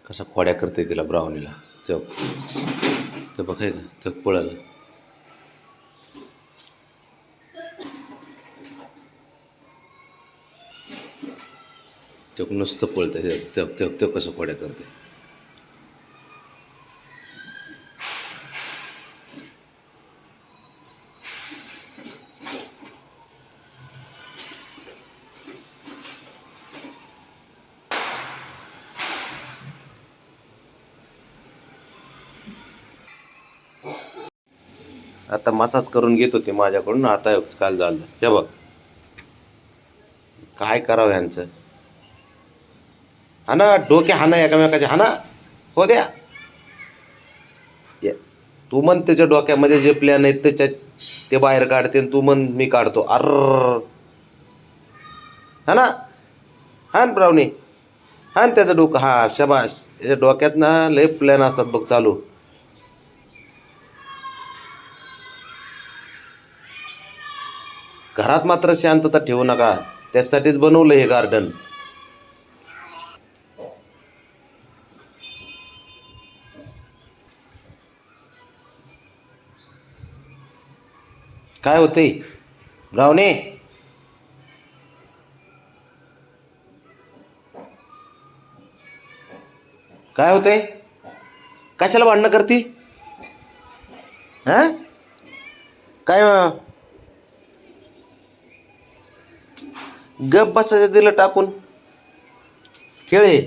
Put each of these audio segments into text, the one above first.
कसा खोड्या करते तिला ब्राउनीला. ते ते बघ आहे का ते पळालं. ते नुसतं पळतं ते कसं खोड्या करते. आता मसाज करून घेत होते माझ्याकडून. आता काल झालं ते बघ. काय करावं यांचं. हा ना डोके हा ना एकामेकाचे हा ना. हो द्या तू म्हण त्याच्या डोक्यामध्ये जे प्लॅन आहेत त्याच्यात ते बाहेर काढते तू म्हण मी काढतो. हा ना हा ना ब्राउनी हा ना त्याचं डोकं. हा शबाश. त्याच्या डोक्यात ना लय प्लॅन असतात बघ चालू. घरात मात्र शांतता ठेवू नका. त्यासाठीच बनवलं हे गार्डन. काय होते ब्राउनी. काय होते. कशाला भांडणं करती. हा काय गप बसायचं दिलं टाकून. खेळे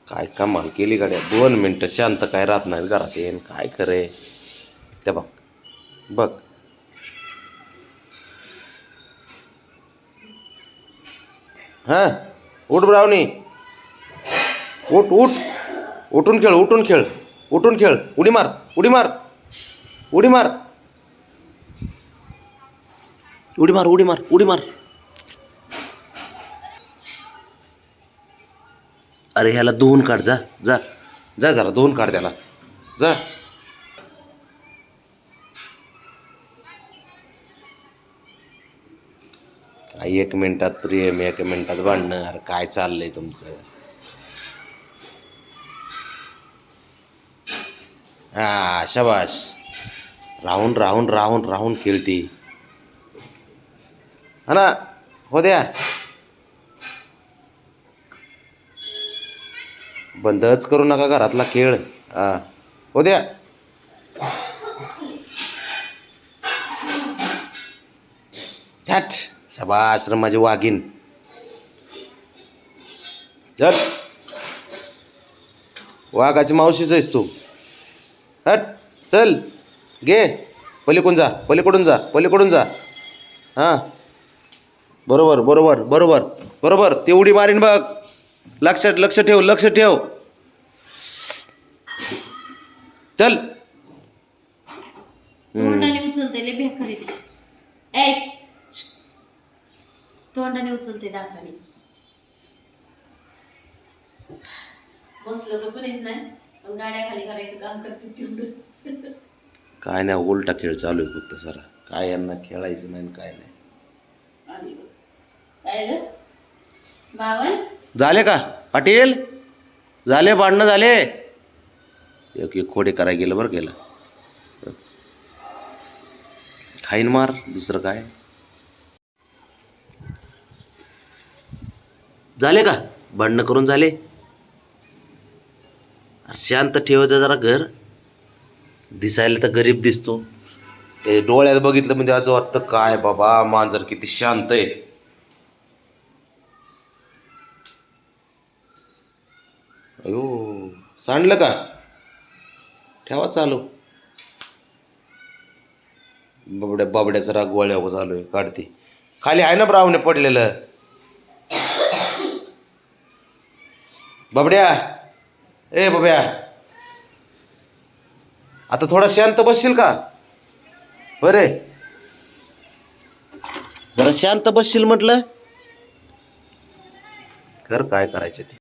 काय कमाल केली गाड्या. 2 मिनटं शांत काय राहत नाही घरात. येईन काय करे ते बघ बघ. हां उठ ब्राउनी उठ उठ. उठून खेळ उठून खेळ उठून खेळ. उडी मार उडी मार उडी मार उडी मार उडी मार उडी मार. अरे ह्याला धुवून काढ. जा जा जा जरा धुवून काढ त्याला जा. काय 1 मिनिटात प्रेम 1 मिनिटात भांडणार. काय चाललंय तुमचं. हा शबाश. राहून राहून राहून राहून खेळती हा ना. हो द्या बंदच करू नका घरातला खेळ. हा हो द्या. हॅट शबाश माझी वाघीन. चल वाघाची मावशीच आहेस तू. हट चल घे पलीकडून जा पलीकडून जा पलीकडून जा. हां बरोबर बरोबर बरोबर बरोबर. ती उडी मारीन बघ. लक्ष ठेव लक्ष ठेव. चल तोंडाने उचलते लय बेकारी ती. ए तोंडाने उचलते दाताने. बसलं तर कोणीच नाही पण गाड्या खाली करायचं काम करते तेवढं. काय नाही उलटा खेळ चालू आहे फक्त सरा. काय यांना खेळायचं नाही काय नाही. काय ग बावन झाले का पाटील. झाले भांडणं झाले. एक खोडे करायला गेलं बरं गेलं. खाईन मार दुसरं काय. झाले का भांडणं करून झाले. शांत ठेवायचं जरा घर. दिसायला तर गरीब दिसतो. ते डोळ्यात बघितलं म्हणजे असं वाटतं काय बाबा मांजर किती शांत आहे. अयो सांडलं का. ठेवा चालू. बाबड्याचा राग गोळ्या चालू आहे काढते. खाली आहे ना ब्राऊने पडलेलं. बाबड्या ए बाब्या आता थोडा शांत बसशील का. बरे जरा शांत बसशील म्हटलं. कर काय करायचे ते.